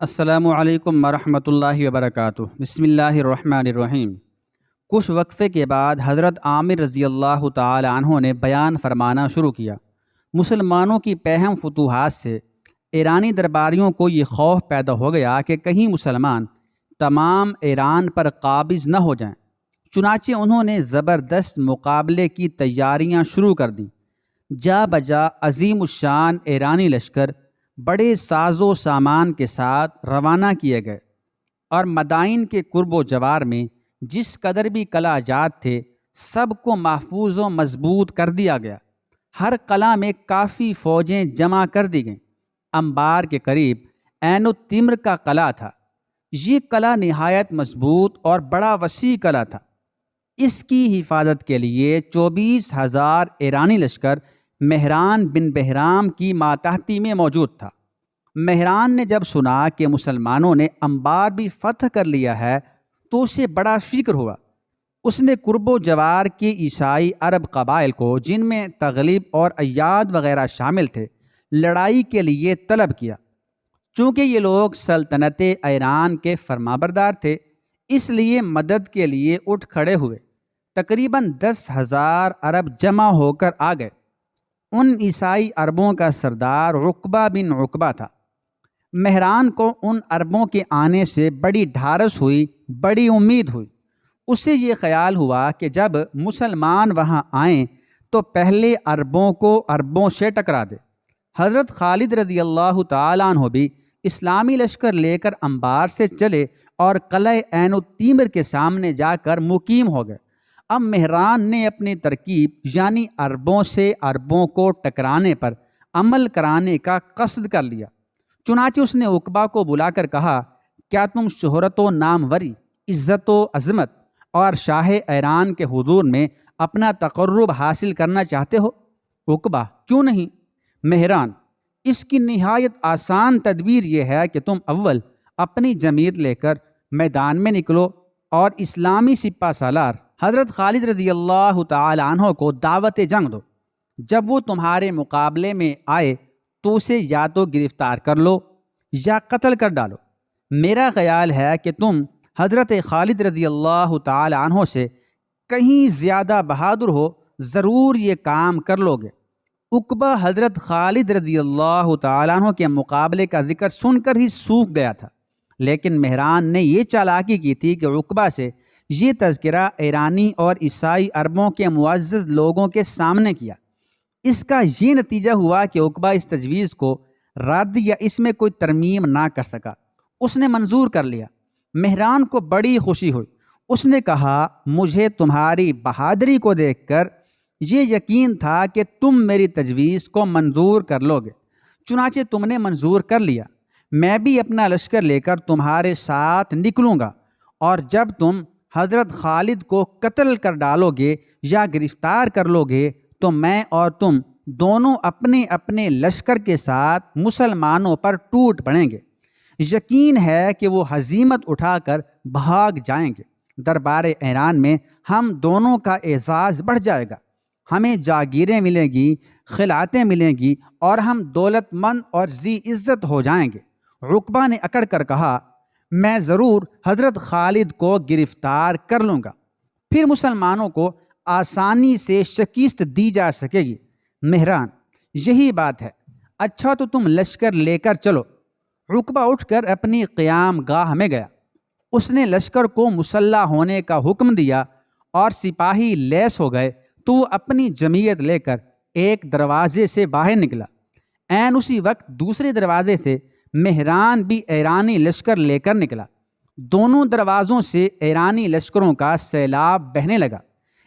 السلام علیکم ورحمۃ اللہ وبرکاتہ۔ بسم اللہ الرحمن الرحیم۔ کچھ وقفے کے بعد حضرت عامر رضی اللہ تعالی عنہ نے بیان فرمانا شروع کیا۔ مسلمانوں کی پہم فتوحات سے ایرانی درباریوں کو یہ خوف پیدا ہو گیا کہ کہیں مسلمان تمام ایران پر قابض نہ ہو جائیں، چنانچہ انہوں نے زبردست مقابلے کی تیاریاں شروع کر دیں۔ جا بجا عظیم الشان ایرانی لشکر بڑے ساز و سامان کے ساتھ روانہ کیے گئے، اور مدائن کے قرب و جوار میں جس قدر بھی قلعہ جات تھے سب کو محفوظ و مضبوط کر دیا گیا۔ ہر قلعہ میں کافی فوجیں جمع کر دی گئیں۔ انبار کے قریب عین التمر کا قلعہ تھا۔ یہ قلعہ نہایت مضبوط اور بڑا وسیع قلعہ تھا۔ اس کی حفاظت کے لیے 24,000 ایرانی لشکر مہران بن بہرام کی ماتحتی میں موجود تھا۔ مہران نے جب سنا کہ مسلمانوں نے انبار بھی فتح کر لیا ہے تو اسے بڑا فکر ہوا۔ اس نے قرب و جوار کے عیسائی عرب قبائل کو، جن میں تغلب اور ایاد وغیرہ شامل تھے، لڑائی کے لیے طلب کیا۔ چونکہ یہ لوگ سلطنت ایران کے فرمانبردار تھے، اس لیے مدد کے لیے اٹھ کھڑے ہوئے۔ تقریباً 10,000 عرب جمع ہو کر آ گئے۔ ان عیسائی عربوں کا سردار عقبہ بن عقبہ تھا۔ مہران کو ان عربوں کے آنے سے بڑی ڈھارس ہوئی، بڑی امید ہوئی۔ اسے یہ خیال ہوا کہ جب مسلمان وہاں آئیں تو پہلے عربوں کو عربوں سے ٹکرا دے۔ حضرت خالد رضی اللہ تعالیٰ عنہ بھی اسلامی لشکر لے کر انبار سے چلے اور قلعہ عین التیمر کے سامنے جا کر مقیم ہو گئے۔ اب مہران نے اپنی ترکیب یعنی عربوں سے عربوں کو ٹکرانے پر عمل کرانے کا قصد کر لیا۔ چنانچہ اس نے عقبہ کو بلا کر کہا، کیا تم شہرت و ناموری، عزت و عظمت اور شاہ ایران کے حضور میں اپنا تقرب حاصل کرنا چاہتے ہو؟ عقبہ، کیوں نہیں؟ مہران، اس کی نہایت آسان تدبیر یہ ہے کہ تم اول اپنی جمیت لے کر میدان میں نکلو اور اسلامی سپہ سالار حضرت خالد رضی اللہ تعالی عنہ کو دعوت جنگ دو۔ جب وہ تمہارے مقابلے میں آئے تو اسے یا تو گرفتار کر لو یا قتل کر ڈالو۔ میرا خیال ہے کہ تم حضرت خالد رضی اللہ تعالی عنہ سے کہیں زیادہ بہادر ہو، ضرور یہ کام کر لو گے۔ عقبہ حضرت خالد رضی اللہ تعالی عنہ کے مقابلے کا ذکر سن کر ہی سوکھ گیا تھا، لیکن مہران نے یہ چالاکی کی تھی کہ عقبہ سے یہ تذکرہ ایرانی اور عیسائی عربوں کے معزز لوگوں کے سامنے کیا۔ اس کا یہ نتیجہ ہوا کہ عقبہ اس تجویز کو رد یا اس میں کوئی ترمیم نہ کر سکا۔ اس نے منظور کر لیا۔ مہران کو بڑی خوشی ہوئی۔ اس نے کہا، مجھے تمہاری بہادری کو دیکھ کر یہ یقین تھا کہ تم میری تجویز کو منظور کر لو گے، چنانچہ تم نے منظور کر لیا۔ میں بھی اپنا لشکر لے کر تمہارے ساتھ نکلوں گا، اور جب تم حضرت خالد کو قتل کر ڈالو گے یا گرفتار کر لو گے تو میں اور تم دونوں اپنے اپنے لشکر کے ساتھ مسلمانوں پر ٹوٹ پڑیں گے۔ یقین ہے کہ وہ ہزیمت اٹھا کر بھاگ جائیں گے۔ دربار ایران میں ہم دونوں کا اعزاز بڑھ جائے گا، ہمیں جاگیریں ملیں گی، خلعتیں ملیں گی، اور ہم دولت مند اور ذی عزت ہو جائیں گے۔ عقبہ نے اکڑ کر کہا، میں ضرور حضرت خالد کو گرفتار کر لوں گا، پھر مسلمانوں کو آسانی سے شکست دی جا سکے گی۔ مہران، یہی بات ہے، اچھا تو تم لشکر لے کر چلو۔ عقبہ اٹھ کر اپنی قیام گاہ میں گیا۔ اس نے لشکر کو مسلح ہونے کا حکم دیا اور سپاہی لیس ہو گئے تو وہ اپنی جمیت لے کر ایک دروازے سے باہر نکلا۔ عین اسی وقت دوسرے دروازے سے مہران بھی ایرانی لشکر لے کر نکلا۔ دونوں دروازوں سے ایرانی لشکروں کا سیلاب بہنے لگا۔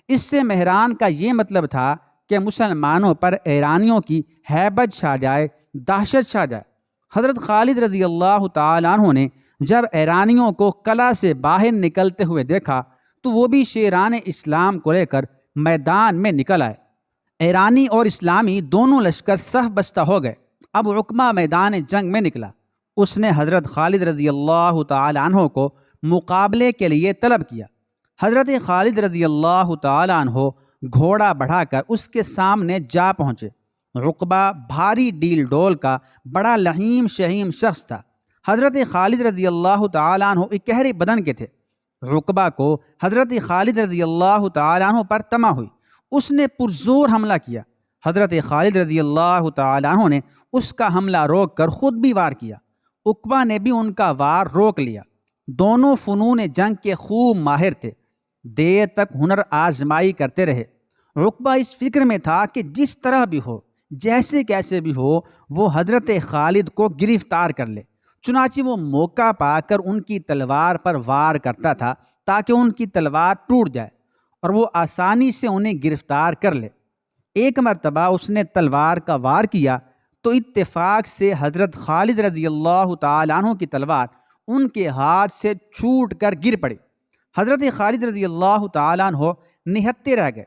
اس سے مہران کا یہ مطلب تھا کہ مسلمانوں پر ایرانیوں کی ہیبت چھا جائے، دہشت چھا جائے۔ حضرت خالد رضی اللہ تعالیٰ عنہ نے جب ایرانیوں کو قلعہ سے باہر نکلتے ہوئے دیکھا تو وہ بھی شیران اسلام کو لے کر میدان میں نکل آئے۔ ایرانی اور اسلامی دونوں لشکر صف بستہ ہو گئے۔ اب عقبہ میدان جنگ میں نکلا۔ اس نے حضرت خالد رضی اللہ تعالی عنہ کو مقابلے کے لیے طلب کیا۔ حضرت خالد رضی اللہ تعالی عنہ گھوڑا بڑھا کر اس کے سامنے جا پہنچے۔ عقبہ بھاری ڈیل ڈول کا بڑا لہیم شہیم شخص تھا۔ حضرت خالد رضی اللہ تعالیٰ عنہ اکہرے بدن کے تھے۔ عقبہ کو حضرت خالد رضی اللہ تعالیٰ عنہ پر طمع ہوئی، اس نے پرزور حملہ کیا۔ حضرت خالد رضی اللہ تعالیٰ عنہ نے اس کا حملہ روک کر خود بھی وار کیا۔ عقبہ نے بھی ان کا وار روک لیا۔ دونوں فنون جنگ کے خوب ماہر تھے، دیر تک ہنر آزمائی کرتے رہے۔ عقبہ اس فکر میں تھا کہ جس طرح بھی ہو، جیسے کیسے بھی ہو، وہ حضرت خالد کو گرفتار کر لے۔ چنانچہ وہ موقع پا کر ان کی تلوار پر وار کرتا تھا تاکہ ان کی تلوار ٹوٹ جائے اور وہ آسانی سے انہیں گرفتار کر لے۔ ایک مرتبہ اس نے تلوار کا وار کیا تو اتفاق سے حضرت خالد رضی اللہ تعالیٰ عنہ کی تلوار ان کے ہاتھ سے چھوٹ کر گر پڑی۔ حضرت خالد رضی اللہ تعالیٰ عنہ نہتے رہ گئے۔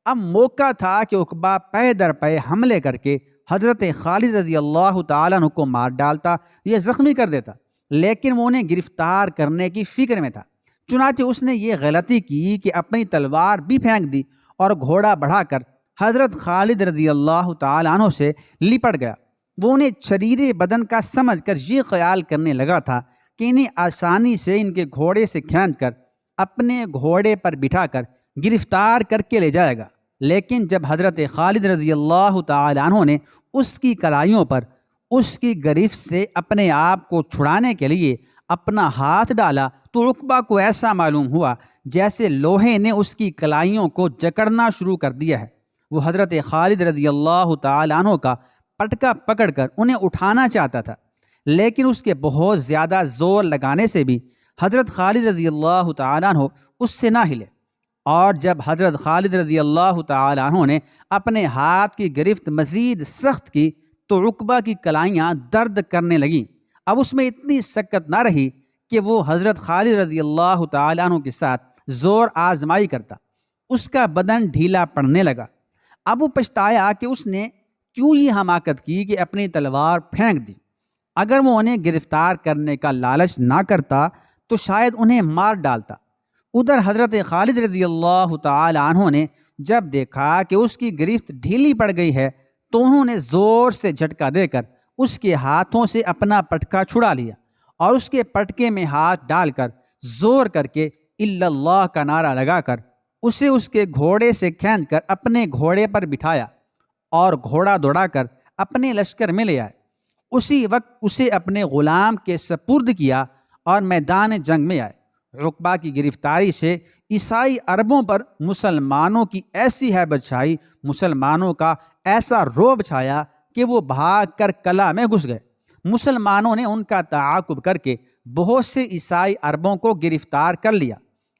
اب موقع تھا کہ عقبہ پے در پے حملے کر کے حضرت خالد رضی اللہ تعالیٰ عنہ کو مار ڈالتا یا زخمی کر دیتا، لیکن وہ انہیں گرفتار کرنے کی فکر میں تھا۔ چنانچہ اس نے یہ غلطی کی کہ اپنی تلوار بھی پھینک دی اور گھوڑا بڑھا کر حضرت خالد رضی اللہ تعالیٰ عنہ سے لپٹ گیا۔ وہ انہیں شریر بدن کا سمجھ کر یہ خیال کرنے لگا تھا کہ انہیں آسانی سے ان کے گھوڑے سے کھینچ کر اپنے گھوڑے پر بٹھا کر گرفتار کر کے لے جائے گا۔ لیکن جب حضرت خالد رضی اللہ تعالیٰ عنہ نے اس کی کلائیوں پر اس کی گرفت سے اپنے آپ کو چھڑانے کے لیے اپنا ہاتھ ڈالا تو عقبہ کو ایسا معلوم ہوا جیسے لوہے نے اس کی کلائیوں کو جکڑنا شروع کر دیا ہے۔ وہ حضرت خالد رضی اللہ تعالیٰ عنہ کا پٹکا پکڑ کر انہیں اٹھانا چاہتا تھا، لیکن اس کے بہت زیادہ زور لگانے سے بھی حضرت خالد رضی اللہ تعالیٰ عنہ اس سے نہ ہلے۔ اور جب حضرت خالد رضی اللہ تعالیٰ عنہ نے اپنے ہاتھ کی گرفت مزید سخت کی تو عقبہ کی کلائیاں درد کرنے لگیں۔ اب اس میں اتنی سکت نہ رہی کہ وہ حضرت خالد رضی اللہ تعالیٰ عنہ کے ساتھ زور آزمائی کرتا۔ اس کا بدن ڈھیلا پڑنے لگا۔ اب وہ پچھتایا کہ اس نے کیوں یہ حماقت کی کہ اپنی تلوار پھینک دی۔ اگر وہ انہیں گرفتار کرنے کا لالچ نہ کرتا تو شاید انہیں مار ڈالتا۔ ادھر حضرت خالد رضی اللہ تعالی عنہ نے جب دیکھا کہ اس کی گرفت ڈھیلی پڑ گئی ہے تو انہوں نے زور سے جھٹکا دے کر اس کے ہاتھوں سے اپنا پٹکا چھڑا لیا اور اس کے پٹکے میں ہاتھ ڈال کر زور کر کے الا اللہ کا نعرہ لگا کر اسے اس کے گھوڑے سے کھینچ کر اپنے گھوڑے پر بٹھایا اور گھوڑا دوڑا کر اپنے لشکر میں لے آئے۔ اسی وقت اسے اپنے غلام کے سپرد کیا اور میدان جنگ میں آئے۔ عقبہ کی گرفتاری سے عیسائی عربوں پر مسلمانوں کی ایسی ہیبت چھائی، مسلمانوں کا ایسا رعب چھایا کہ وہ بھاگ کر قلعہ میں گھس گئے۔ مسلمانوں نے ان کا تعاقب کر کے بہت سے عیسائی عربوں کو گرفتار کر لیا۔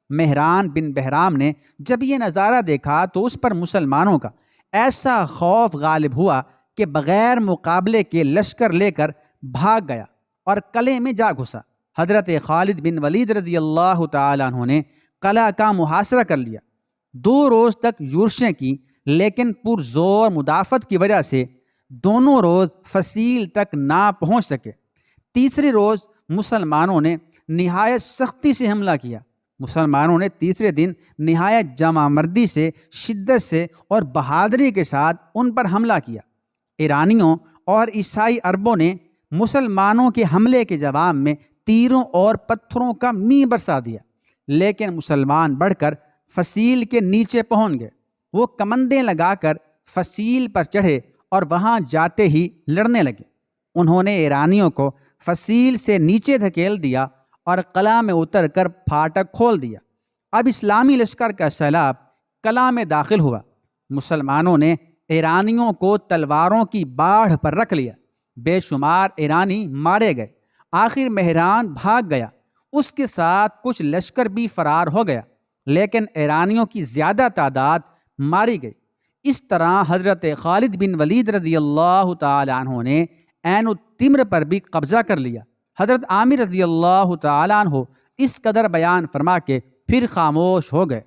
مہران بن بہرام نے جب یہ نظارہ دیکھا تو اس پر مسلمانوں کا ایسا خوف غالب ہوا کہ بغیر مقابلے کے لشکر لے کر بھاگ گیا اور قلعے میں جا گھسا۔ حضرت خالد بن ولید رضی اللہ تعالیٰ عنہ نے قلعہ کا محاصرہ کر لیا۔ 2 روز تک یورشیں کی، لیکن پرزور مدافعت کی وجہ سے دونوں روز فصیل تک نہ پہنچ سکے۔ تیسرے روز مسلمانوں نے نہایت سختی سے حملہ کیا۔ مسلمانوں نے تیسرے دن نہایت جمع مردی سے، شدت سے اور بہادری کے ساتھ ان پر حملہ کیا۔ ایرانیوں اور عیسائی عربوں نے مسلمانوں کے حملے کے جواب میں تیروں اور پتھروں کا می برسا دیا، لیکن مسلمان بڑھ کر فصیل کے نیچے پہنچ گئے۔ وہ کمندیں لگا کر فصیل پر چڑھے اور وہاں جاتے ہی لڑنے لگے۔ انہوں نے ایرانیوں کو فصیل سے نیچے دھکیل دیا اور قلعہ میں اتر کر پھاٹک کھول دیا۔ اب اسلامی لشکر کا سیلاب قلعہ میں داخل ہوا۔ مسلمانوں نے ایرانیوں کو تلواروں کی باڑھ پر رکھ لیا۔ بے شمار ایرانی مارے گئے۔ آخر مہران بھاگ گیا، اس کے ساتھ کچھ لشکر بھی فرار ہو گیا، لیکن ایرانیوں کی زیادہ تعداد ماری گئی۔ اس طرح حضرت خالد بن ولید رضی اللہ تعالی عنہ نے عین التمر پر بھی قبضہ کر لیا۔ حضرت عامر رضی اللہ تعالی عنہ اس قدر بیان فرما کے پھر خاموش ہو گئے۔